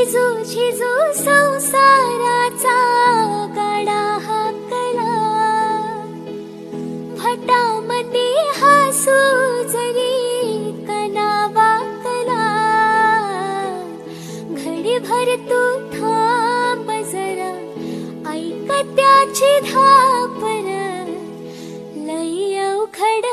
झिजू झिजू संसाराचा गाडा हाकला, फटामती हसू जरी कणा वाकला, घडीभर तू थांब जरा, ऐक त्याची धापर, लई अवघड